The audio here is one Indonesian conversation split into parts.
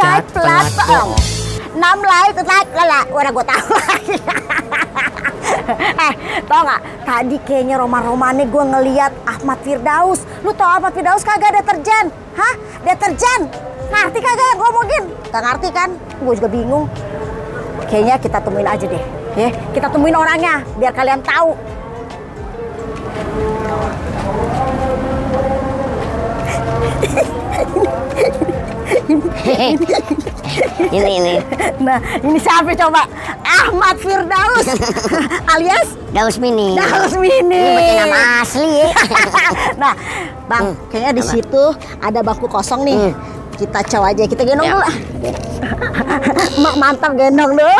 chat platform. 6 like, udah gue tahu lagi. Tau nggak? Tadi kayaknya roman-romannya gue ngeliat Ahmad Firdaus. Lu tau Ahmad Firdaus kagak deterjen? Hah? Deterjen? Ngerti kagak yang gue ngomongin? Gak ngerti kan? Gue juga bingung. Kayaknya kita temuin aja deh. Ya, kita temuin orangnya biar kalian tahu. Ini. Nah, ini siapa coba? Ahmad Firdaus alias Daus Mini. Daus Mini. Ini pakai nama asli. Nah, Bang, kayaknya di situ ada bangku kosong nih. Kita coba aja, kita gendong dulu. Mak mantap gendong dulu.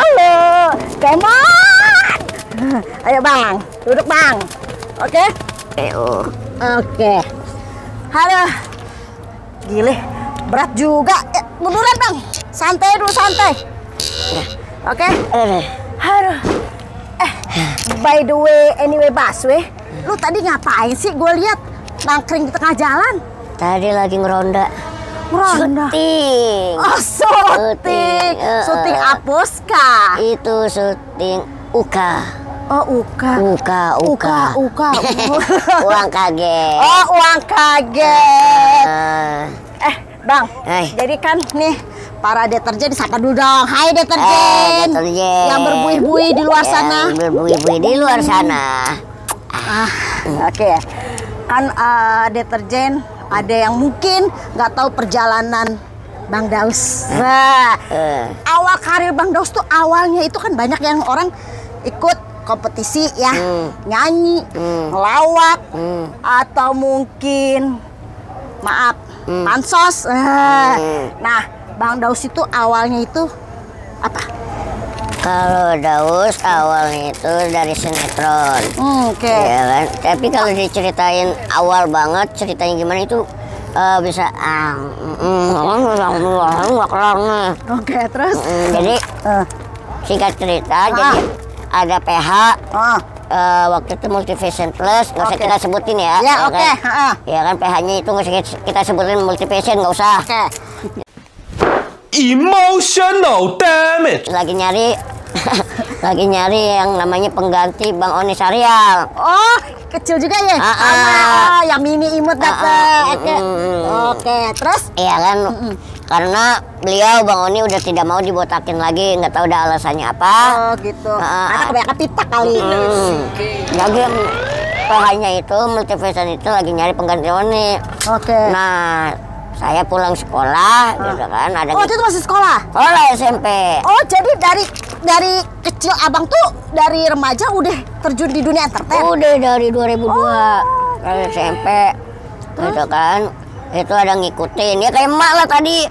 Kemon. Ayo Bang, duduk Bang. Oke? Oke. Halo. Gile, berat juga. Munduran Bang. Santai dulu, santai. Oke? Aduh. By the way, anyway Baswe, lu tadi ngapain sih? Gue lihat nangkring di tengah jalan. Tadi lagi ngeronda. Syuting. Oh, syuting. Syuting Apuska. Itu syuting Uka. Oh, Uka. Uang kaget. Oh, uang kaget. Bang, jadi kan nih para deterjen disapa dulu dong. Hai deterjen. Yang berbuih-buih di luar sana. Berbuih-buih di luar sana. Oke. Kan deterjen ada yang mungkin nggak tahu perjalanan Bang Daus. Nah, awal karir Bang Daus tuh awalnya itu kan banyak yang orang ikut kompetisi ya, nyanyi, ngelawak, atau mungkin maaf, pansos. Nah, Bang Daus itu awalnya itu apa? Kalau Daus awalnya itu dari sinetron. Oke. Ya kan? Tapi kalau diceritain awal banget ceritanya gimana itu bisa Oke, terus jadi singkat cerita jadi ada PH waktu itu Multivision Plus, nggak usah kita sebutin ya. Ya, oke. Ya kan PH-nya itu nggak usah kita sebutin Multivision, nggak usah. Oke. Emotional damage. Lagi nyari yang namanya pengganti Bang Oni Sarial. Oh, kecil juga ya? Yang mini imut dapet. Oke, terus? Iya kan, karena beliau Bang Oni udah tidak mau dibotakin lagi, nggak tahu udah alasannya apa. Oh gitu. Karena kebanyakan pitak kali. Jadi PH-nya itu Multivision itu lagi nyari pengganti Oni. Oke. Nah, saya pulang sekolah, gitu kan. Ada itu masih sekolah? Sekolah SMP. Oh, jadi dari kecil abang tuh dari remaja udah terjun di dunia entertain? Udah dari 2002, dari SMP, gitu kan. Itu ada ngikutin, ya kayak emak lah tadi.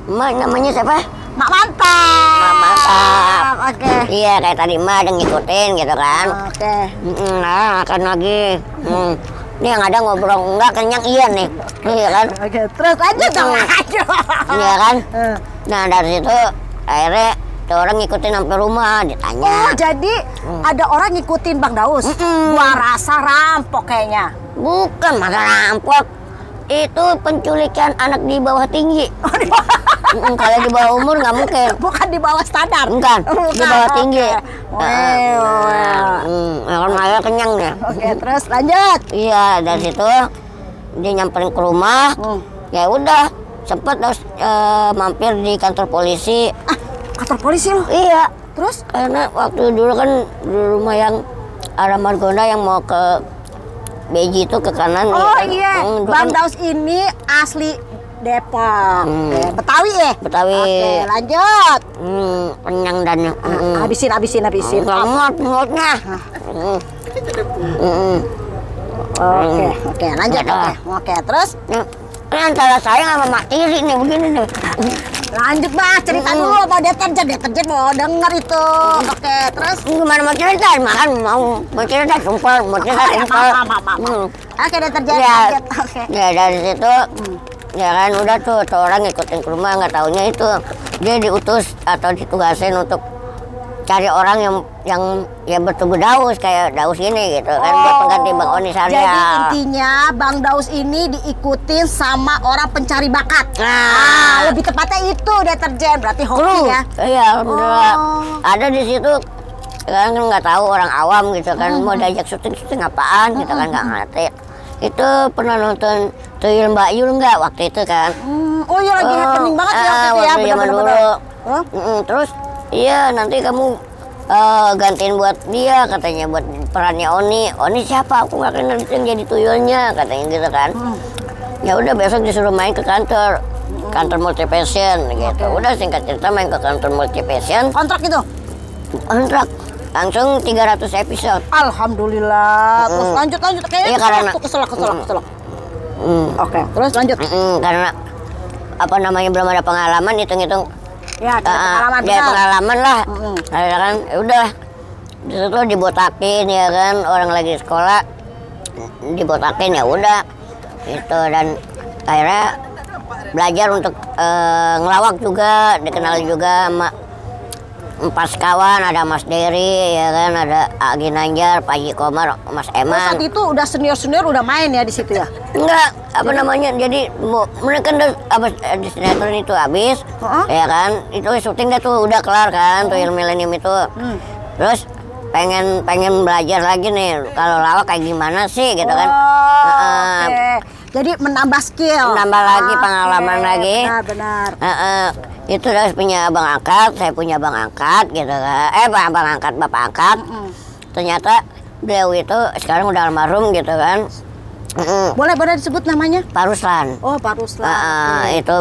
Emak namanya siapa? Mak Mantap. Mak Mantap. Oke. Iya kayak tadi emak ada ngikutin, gitu kan. Oke. Nah, makan lagi. Ini yang ada ngobrol enggak kenyang iya nih, iya kan? Oke, terus lanjut dong. Iya kan? Nah dari situ akhirnya orang ngikutin sampai rumah ditanya. Oh jadi ada orang ngikutin Bang Daus? Gua rasa rampok kayaknya. Bukan masa rampok, itu penculikan anak di bawah tinggi. Kalau di bawah umur nggak mungkin. Bukan di bawah standar. Bukan, di bawah tinggi. Orang Maya kenyang ya. Oke, terus lanjut. Iya, dari situ dia nyamperin ke rumah. Ya udah, sempet mampir di kantor polisi. Kantor polisi lu? Iya. Terus? Karena waktu dulu kan di rumah yang arah Margonda yang mau ke Beji itu ke kanan. Oh ya, iya, Bang Daus ini asli Depok. Betawi ya? Betawi. Oke, lanjut. Kenyang dan Habisin. mulutnya. Oke, lanjut. Oke, terus? Ini antara saya sama Mak Tiri nih, begini nih. Lanjut Mas, cerita dulu apa deterjen mau denger itu. Oke, terus? Gimana mau cerita? Makan mau cerita sumpah, mau cerita sumpah. Oke, deterjen lanjut. Oke. Ya dari situ ya kan udah tuh orang ngikutin ke rumah, nggak taunya itu dia diutus atau ditugasin untuk cari orang yang ya bertubuh Daus kayak Daus ini gitu kan, buat pengganti Bang Oni Sarial. Jadi intinya Bang Daus ini diikutin sama orang pencari bakat. Nah, lebih tepatnya itu deterjen, berarti hoki ya. Iya, alhamdulillah. Ada di situ kan nggak tahu orang awam gitu kan, mau diajak syuting apaan gitu kan, nggak ngerti. Itu pernah nonton Tuyul Mbak Yul nggak waktu itu kan? Oh iya, lagi happening banget ya waktu itu ya, waktu zaman dulu. Terus iya nanti kamu gantiin buat dia katanya, buat perannya Oni. Oni siapa? Aku nggak kenal, itu yang jadi tuyulnya katanya gitu kan. Ya udah besok disuruh main ke kantor Multipassion gitu. Udah singkat cerita main ke kantor Multipassion. Kontrak itu? Kontrak langsung 300 episode. Alhamdulillah. Terus lanjut kayaknya iya, karena kesel. Oke, terus lanjut. Karena apa namanya belum ada pengalaman, hitung-hitung Ya, pengalaman ya pengalaman lah. Ada kan, ya udah di situ dibotakin ya kan, orang lagi sekolah dibotakin ya udah itu, dan akhirnya belajar untuk ngelawak juga, dikenal juga sama Empas kawan, ada Mas Dery ya kan, ada Agi Nanjar, Pak Haji Komar, Mas Eman. Saat itu udah senior udah main ya di situ ya? Enggak, apa namanya, jadi mereka udah di sinetron itu habis, ya kan, itu syuting dah tuh udah kelar kan, Tuyul Millennium itu. Terus pengen belajar lagi nih, kalau lawak kayak gimana sih gitu kan. Jadi menambah skill, menambah lagi pengalaman lagi. Benar. Itu harus punya abang angkat, saya punya abang angkat gitu kan. Abang angkat, bapak angkat. Ternyata beliau itu sekarang udah almarhum gitu kan. Boleh disebut namanya? Pak Ruslan. Oh, Pak Ruslan.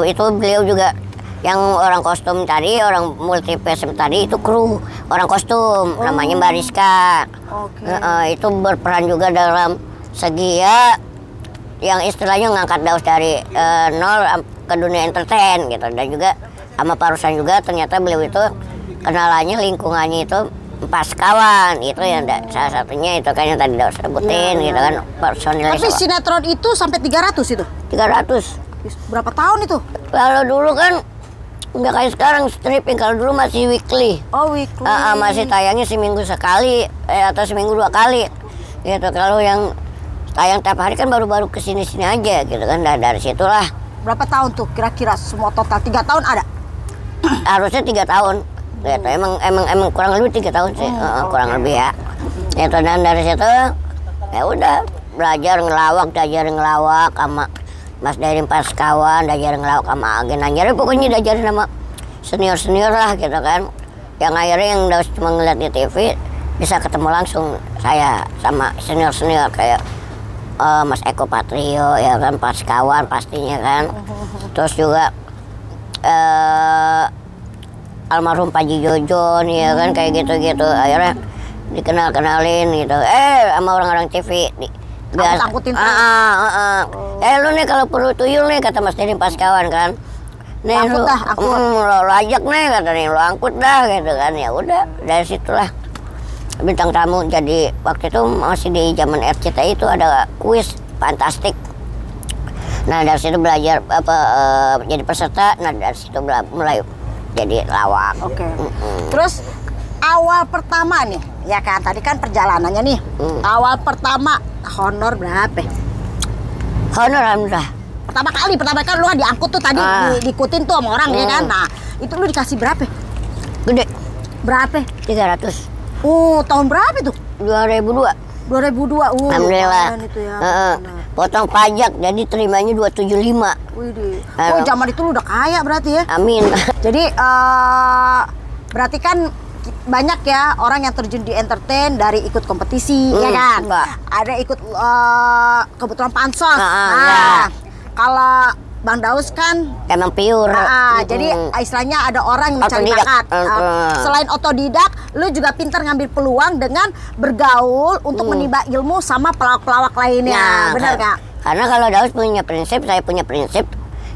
Itu beliau juga yang orang kostum tadi, orang Multipassion tadi itu kru orang kostum, namanya Mbak Rizka. Itu berperan juga dalam segi ya yang istilahnya ngangkat Daus dari nol ke dunia entertain gitu, dan juga sama Pak Ruslan juga. Ternyata beliau itu kenalannya lingkungannya itu Empas kawan, itu yang salah satunya itu kan yang tadi Daus sebutin gitu kan, personilnya. Tapi sinetron itu sampai 300 itu? 300. Berapa tahun itu? Kalau dulu kan nggak kayak sekarang stripping, kalau dulu masih weekly. Oh, weekly. Masih tayangnya seminggu sekali atau seminggu 2 kali gitu. Kalau yang tayang tiap hari kan baru-baru kesini-sini aja gitu kan, dari situlah. Berapa tahun tuh kira-kira semua total? 3 tahun ada? Harusnya 3 tahun gitu. Emang kurang lebih 3 tahun sih, kurang lebih ya itu. Dan dari situ ya udah belajar ngelawak sama Mas Dery Empas kawan, belajar ngelawak sama Agi Nanjar, pokoknya diajarin sama senior lah gitu kan, yang akhirnya yang udah cuma ngeliat di TV bisa ketemu langsung saya sama senior kayak Mas Eko Patrio ya kan, Pas kawan pastinya kan. Terus juga almarhum Pak Haji Jojon ya kan, kayak gitu akhirnya dikenalin gitu sama orang-orang TV biasa. Angkutin Lu nih kalau perlu tuyul nih, kata Mas Dery Pas kawan kan, nih angkut lu ajak nih, kata nih lu angkut dah gitu kan. Ya udah dari situlah bintang tamu. Jadi waktu itu masih di zaman RCTI itu ada kuis fantastik. Nah dari situ belajar jadi peserta. Nah dari situ mulai jadi lawak. Terus awal pertama nih, ya kan tadi kan perjalanannya nih. Awal pertama honor berapa? Honor alhamdulillah. Pertama kali lu diangkut tuh tadi, diikutin tuh sama orang ya kan. Nah itu lu dikasih berapa? Gede. Berapa? 300. Tahun berapa itu? 2002. Alhamdulillah. Itu ya. Potong pajak, jadi terimanya 275. Widih. Zaman itu lu udah kaya berarti ya? Amin. Jadi berarti kan banyak ya orang yang terjun di entertain dari ikut kompetisi, ya kan? Ada ikut kebetulan pansos. Kalau Bang Daus kan emang pure. Jadi istilahnya ada orang yang mencari bakat. Selain otodidak, lu juga pintar ngambil peluang dengan bergaul untuk menimba ilmu sama pelawak-pelawak lainnya. Benar gak? Karena kalau Daus punya prinsip, saya punya prinsip,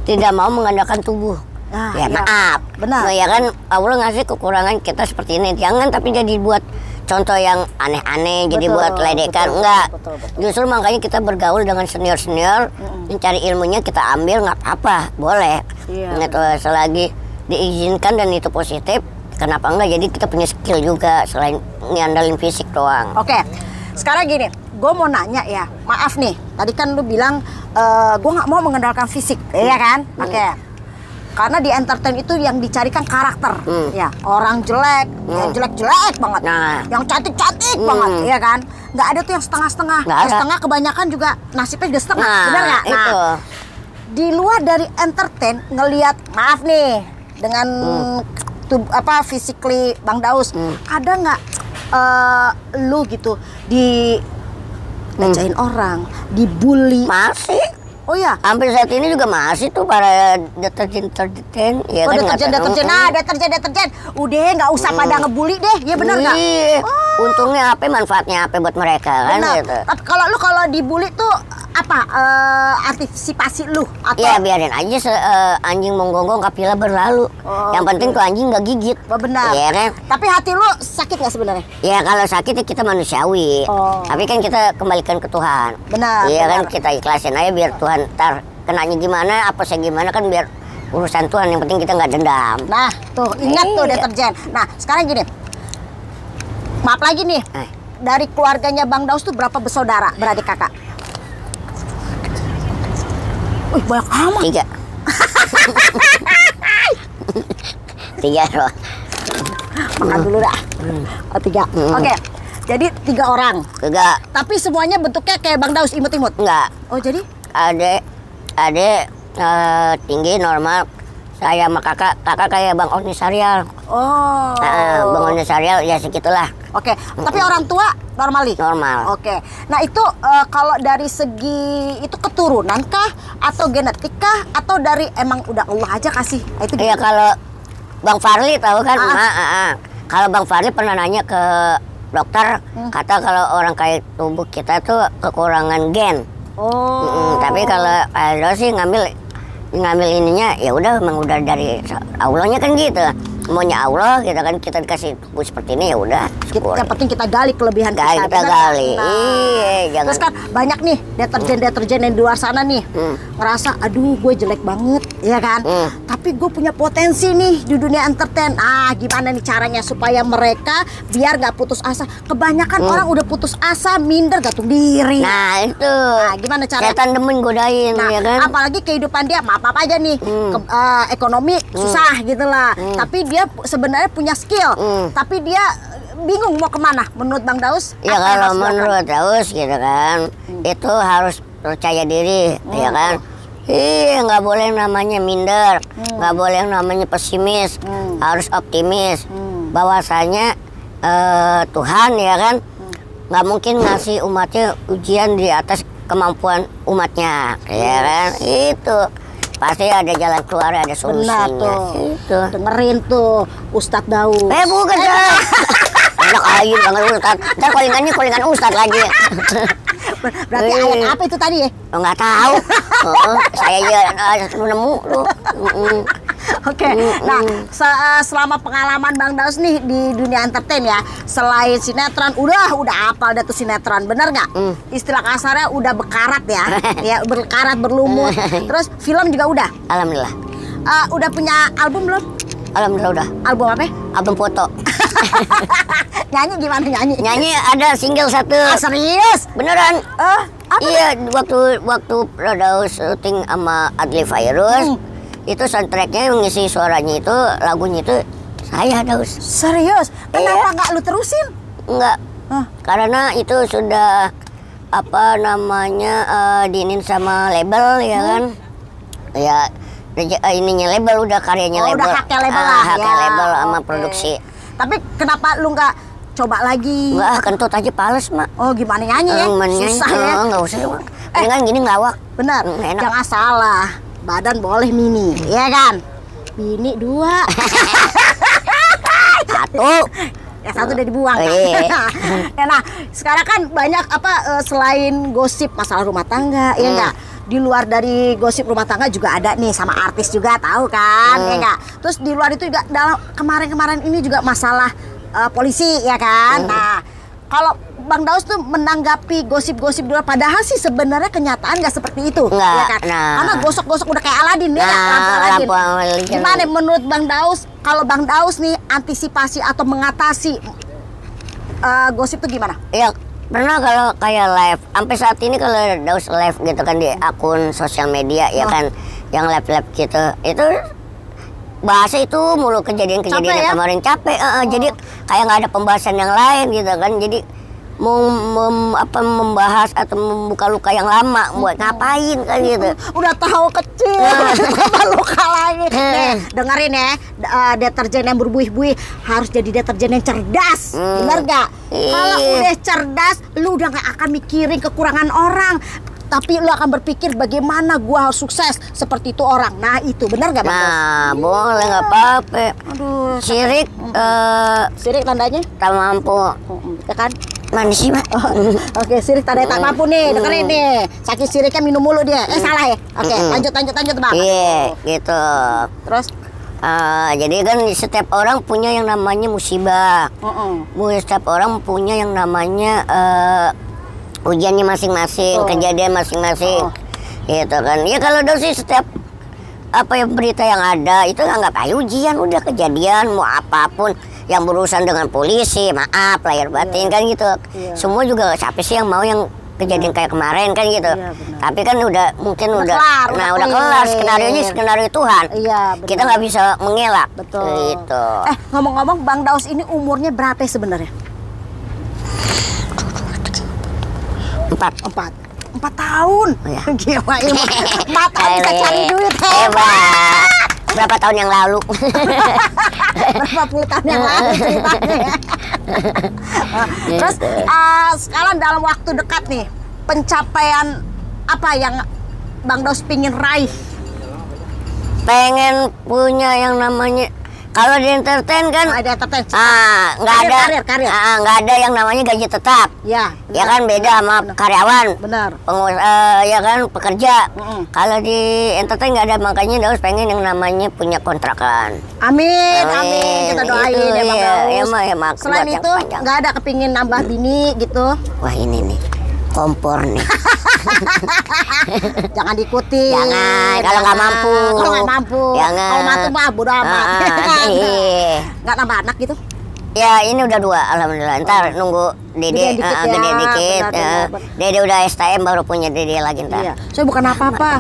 tidak mau mengandalkan tubuh. Ya maaf. Benar. Ya kan Allah ngasih kekurangan kita seperti ini. Jangan tapi jadi buat contoh yang aneh-aneh, jadi buat ledekan. Enggak. Justru makanya kita bergaul dengan senior, mencari ilmunya kita ambil, nggak apa-apa, boleh. Gitu, selagi diizinkan dan itu positif, kenapa enggak? Jadi kita punya skill juga selain ngandalin fisik doang. Oke, sekarang gini, gue mau nanya ya, maaf nih, tadi kan lu bilang gue nggak mau mengandalkan fisik, iya kan? Oke. Karena di entertain itu yang dicarikan karakter, ya orang jelek, yang jelek-jelek banget, yang cantik-cantik banget, ya kan? Nggak ada tuh yang setengah-setengah, setengah kebanyakan juga nasibnya juga setengah, benar nggak? Nah, itu. Di luar dari entertain, ngelihat, maaf nih, dengan physically Bang Daus, ada nggak lu gitu di ngejain orang, dibully? Masih. Oh ya, Hampir saat ini juga masih tuh para deterjen ya kan? Deterjen. Nah, deterjen. Udah nggak usah pada ngebully deh, ya benar nggak? Untungnya apa, manfaatnya apa buat mereka kan? Gitu. Tapi kalau dibully tuh apa antisipasi lu? Atau? Ya biarin aja anjing menggonggong kapila berlalu. Yang penting tuh anjing nggak gigit. Oh, benar. Ya kan? Tapi hati lu sakit nggak sebenarnya? Ya kalau sakit ya kita manusiawi. Tapi kan kita kembalikan ke Tuhan. Benar. Iya kan, benar. kita ikhlasin aja biar Tuhan ntar kenanya gimana, apa saya gimana kan biar urusan Tuhan, yang penting kita nggak dendam. Nah, tuh ingat tuh deterjen. Nah, sekarang gini. Maaf lagi nih. Dari keluarganya Bang Daus tuh berapa bersaudara, beradik kakak? Wih, banyak amat. 3. 3 loh. Makan dulu dah. 3. Oke. Jadi 3 orang. 3. Tapi semuanya bentuknya kayak Bang Daus, imut-imut. Enggak. Oh, jadi? Adek tinggi normal. Saya sama kakak kayak Bang Oni Sarial. Oh. Bang Oni Sarial ya segitulah. Oke. Tapi orang tua normal nih? Normal. Oke. Nah itu kalau dari segi itu keturunan kah atau genetik kah atau dari emang udah Allah aja kasih? Itu Iya, kalau Bang Farli tahu kan? Kalau Bang Farli pernah nanya ke dokter, kata kalau orang kayak tubuh kita tuh kekurangan gen. Tapi kalau Aldo sih ngambil ininya ya udah, emang udah dari Allahnya kan gitu. Maunya Allah kita kan, kita dikasih tubuh seperti ini ya udah. Yang penting kita gali kelebihan kita gali. Iya, Terus kan banyak nih deterjen yang di luar sana nih ngerasa aduh gue jelek banget, ya kan? Tapi gue punya potensi nih di dunia entertain. Gimana nih caranya supaya mereka biar nggak putus asa? Kebanyakan orang udah putus asa, minder, gantung diri. Nah itu. Gimana caranya? Setan demen godain, ya kan? Apalagi kehidupan dia maaf aja nih, ekonomi susah gitu lah. Tapi dia sebenarnya punya skill, tapi dia bingung mau kemana. Menurut Bang Daus? Ya kalau menurut Daus gitu kan, itu harus percaya diri, ya kan? Nggak boleh namanya minder, nggak boleh namanya pesimis, harus optimis. Bahwasanya Tuhan ya kan, nggak mungkin ngasih umatnya ujian di atas kemampuan umatnya, ya kan? Itu. Pasti ada jalan keluar, ada solusinya. Benar tuh. Itu. Dengerin tuh Ustadz Daus. Bukan dah. Enak aja denger Ustadz. Ntar kolingan Ustadz lagi. Berarti ayat apa itu tadi ya? Nggak tahu. Saya aja nemu lu. Oke. Nah, selama pengalaman Bang Daus nih di dunia entertain ya, selain sinetron, udah hafal dah tuh sinetron, bener nggak? Istilah kasarnya udah bekarat ya, ya berkarat berlumut. Terus film juga udah. Alhamdulillah. Udah punya album belum? Alhamdulillah udah. Album apa? Album foto. Nyanyi gimana nyanyi? Nyanyi ada single 1. Serius? Beneran? Apa? Iya, waktu Daus syuting sama Adli Fairuz. Itu soundtracknya yang ngisi suaranya itu, lagunya itu saya Daus. Serius? Kenapa nggak lu terusin? Enggak. Karena itu sudah apa namanya diinin sama label ya kan. Ya ininya label udah karyanya label. Udah haknya label lah. Haknya label sama produksi. Tapi kenapa lu nggak coba lagi? Enggak, kentut aja pales, Mak. Oh, gimana nyanyi ya? Susah ya? Enggak usah, Mak. Dengan gini ngelawak. Benar. Enak. Jangan salah. Badan boleh mini, ya kan? Bini 2. 1. Ya 1 udah dibuang kan? Ya, nah, sekarang kan banyak selain gosip masalah rumah tangga, ya enggak? Di luar dari gosip rumah tangga juga ada nih sama artis juga, tahu kan? Ya enggak? Terus di luar itu juga dalam kemarin-kemarin ini juga masalah polisi, ya kan? Nah, kalau Bang Daus tuh menanggapi gosip-gosip dulu, padahal sih sebenarnya kenyataan nggak seperti itu, Nggak, ya kan? nah. Karena gosok-gosok udah kayak Aladin ya, Lampu Aladin. Gimana menurut Bang Daus? Kalau Bang Daus nih antisipasi atau mengatasi gosip tuh gimana? Ya pernah kalau kayak live, sampai saat ini kalau Daus live gitu kan di akun sosial media ya kan, yang live gitu, itu bahasa itu mulu kejadian-kejadian Capek ya? yang kemarin capek, jadi kayak nggak ada pembahasan yang lain gitu kan, jadi mau membahas atau membuka luka yang lama buat ngapain kan gitu. Udah tahu kecil, tambah luka lagi. Nih, dengerin ya, deterjen yang berbuih-buih harus jadi deterjen yang cerdas, bener gak? Kalau udah cerdas, lu udah gak akan mikirin kekurangan orang, tapi lu akan berpikir bagaimana gua harus sukses seperti itu orang. Nah itu bener gak Bang? Nah boleh nggak apa-apa. Aduh, Sirik, sirik tandanya? tak mampu. Ya kan? Mana sih mak? Oke, sirik tandanya tak mampu nih, dengerin nih. Saking siriknya minum mulu dia. Salah ya? Oke, lanjut Bang. Iya, gitu. Terus? Jadi kan setiap orang punya yang namanya musibah. Setiap orang punya yang namanya ujiannya masing-masing, kejadian masing-masing, gitu kan. Ya kalau dosis setiap apa yang berita yang ada itu anggap aja ujian, udah kejadian mau apapun yang berurusan dengan polisi, maaf lahir batin kan gitu. Semua juga siapa sih yang mau yang kejadian kayak kemarin kan gitu. Tapi kan udah mungkin udah kelar skenario Tuhan. Kita nggak bisa mengelak. Betul. Gitu. Ngomong-ngomong, Bang Daus ini umurnya berapa sebenarnya? 4 tahun. Ya. Gila, 4 tahun bisa cari duit. Hebat. Berapa tahun yang lalu? Berapa puluh tahun yang lalu ceritanya ya. Terus sekarang dalam waktu dekat nih, pencapaian apa yang Bang Daus pingin raih? Pengen punya yang namanya, kalau di entertain kan Ada entertain. nggak ada Karir. nggak ada yang namanya gaji tetap. Ya Kan beda sama karyawan. Benar. Ya kan pekerja. Kalau di entertain nggak ada, makanya Daus pengen yang namanya punya kontrakan. Amin. Kita doain Itu, ya Bang Daus. Ya, Selain itu nggak ada kepingin nambah bini gitu? Wah ini nih kompor nih. Jangan diikuti. Jangan, kalau nggak mampu. Kalau nggak mampu. Jangan. Kalau mampu mah bodo amat. Iya. Nggak nambah anak gitu? Ya ini udah 2, alhamdulillah. Ntar nunggu Dede gede dikit. Dede udah STM baru punya Dede lagi ntar. Iya. Soalnya bukan apa-apa.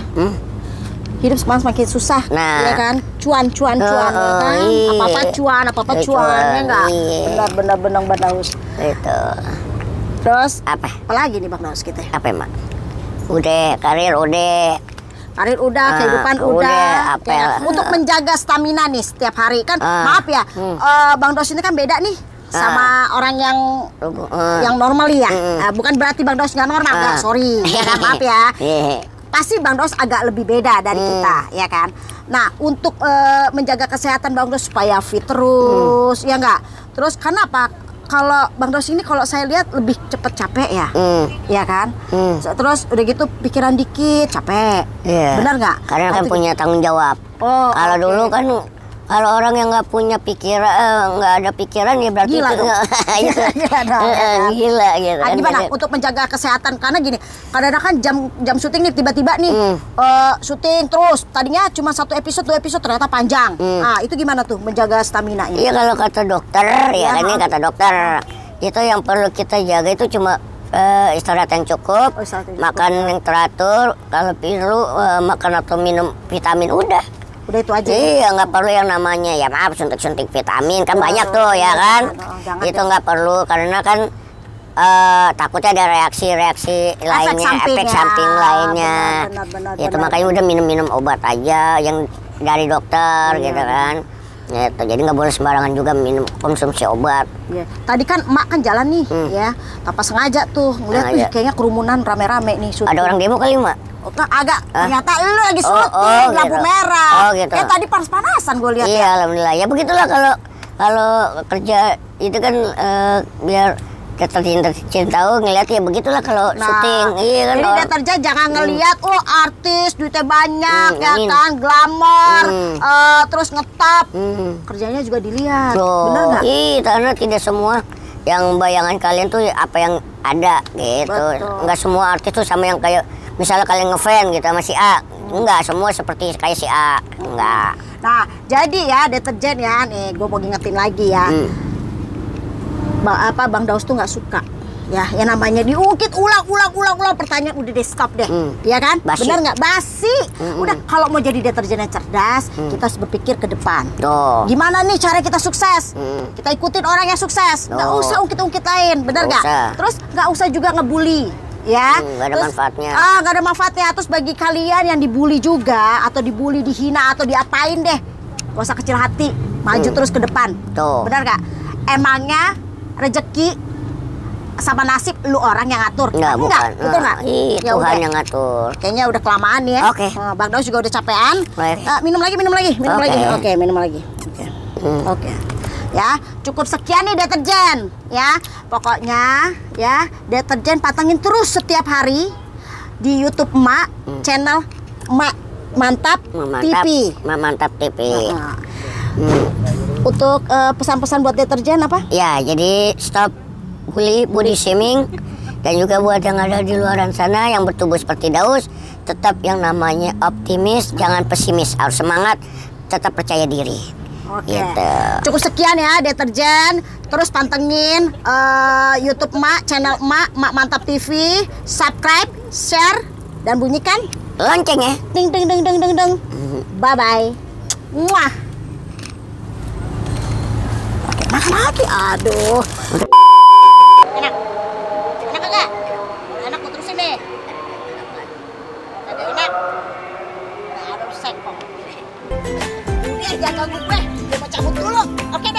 Hidup semakin susah, ya kan? Cuan, ya kan? Apa-apa cuan, ya enggak? Benar Bang Daus. Itu. Terus Apa lagi nih Bang Daus kita? Apa emang? Udah, karir udah. Karir udah, kehidupan udah. Apa Ya. Untuk menjaga stamina nih setiap hari kan, maaf ya, Bang Daus ini kan beda nih sama orang yang normal ya. Bukan berarti Bang Daus nggak normal, nggak, sorry. Maaf ya. Pasti Bang Daus agak lebih beda dari kita, ya kan? Nah, untuk menjaga kesehatan Bang Daus supaya fit terus, ya enggak? Terus kenapa? Kalau Bang Daus ini kalau saya lihat lebih cepet capek ya, ya kan? Terus udah gitu pikiran dikit capek, benar nggak? Karena kan punya tanggung jawab. Kalau dulu kan kalau orang yang nggak punya pikiran, nggak ada pikiran ya berarti gila itu gila gitu. Gimana untuk menjaga kesehatan? Karena gini, kadang-kadang kan jam syuting nih tiba-tiba nih syuting terus. Tadinya cuma 1 episode 2 episode ternyata panjang. Itu gimana tuh menjaga stamina ini? Iya kalau kata dokter ya kan, ini kata dokter itu yang perlu kita jaga itu cuma istirahat yang cukup, makan yang teratur, kalau perlu makan atau minum vitamin udah itu aja. Iya, nggak perlu yang namanya ya maaf suntik vitamin kan banyak tuh ya kan. Itu nggak perlu karena kan takutnya ada reaksi lainnya, efek samping lainnya. Itu makanya udah minum obat aja yang dari dokter gitu kan. Gitu. Jadi nggak boleh sembarangan juga minum konsumsi obat. Tadi kan emak kan jalan nih ya, tanpa sengaja tuh ngeliat kayaknya kerumunan rame-rame nih syuting. Ada orang demo kali mak? Agak, ternyata lu lagi syuting lampu merah. Gitu. Tadi panas-panasan gue lihat. Iya, alhamdulillah. Ya begitulah kalau kerja itu kan biar deterjen tahu ngeliat ya begitulah kalau syuting. Iya kan. Jadi deterjen jangan ngeliat artis duitnya banyak ya kan, glamor, terus ngetop. Kerjanya juga dilihat. Bener nggak? Iya, karena tidak semua yang bayangan kalian tuh apa yang ada gitu. Betul. Nggak semua artis tuh sama yang kayak misalnya kalian ngefans gitu sama si A. Enggak, semua seperti kayak si A. Enggak. Nah, jadi ya deterjen ya, nih gue mau ngingetin lagi ya. Bang Daus tuh nggak suka ya yang namanya diungkit ulang pertanyaan, udah deh stop deh. Ya kan? Basi. Bener nggak? Basi. Udah, kalau mau jadi deterjen yang cerdas, kita harus berpikir ke depan. Tuh. Gimana nih cara kita sukses? Kita ikutin orang yang sukses. Nggak Tuh. usah ungkit-ungkit lain, bener Nggak nggak? usah. Terus nggak usah juga ngebully. Ya, Nggak ada manfaatnya. Nggak ada manfaatnya. Terus bagi kalian yang dibully juga atau dibully, dihina atau diapain deh, gak usah kecil hati, maju terus ke depan. Tuh. Benar nggak? Emangnya rezeki sama nasib lu orang yang ngatur? Enggak, bukan. Betul nggak? Ih, Ya Tuhan udah. yang ngatur. Kayaknya udah kelamaan ya. Oke. Bang Daus juga udah capean. Baik. Minum lagi. Oke. Oke, minum lagi. Oke. Oke. Ya, cukup sekian nih deterjen. Ya, pokoknya ya deterjen pantengin terus setiap hari di YouTube Emak, channel Emak Mantap TV. Mantap TV. Nah, untuk pesan-pesan buat deterjen apa? Ya, jadi stop bully, body shaming, dan juga buat yang ada di luaran sana yang bertubuh seperti Daus, tetap yang namanya optimis, jangan pesimis, harus semangat, tetap percaya diri. Oke. Gitu. Cukup sekian ya deterjen. Terus pantengin YouTube Emak, channel Emak Mantap TV, subscribe, share, dan bunyikan Lonceng ya. ding. Bye bye. Muah. Oke, makan lagi. Aduh. Enak. Enak kagak? Enak, gue terusin deh. Enak. Aduh, sekpong. Udah, jangan ganggu gue. Gue mau cabut dulu. Oke,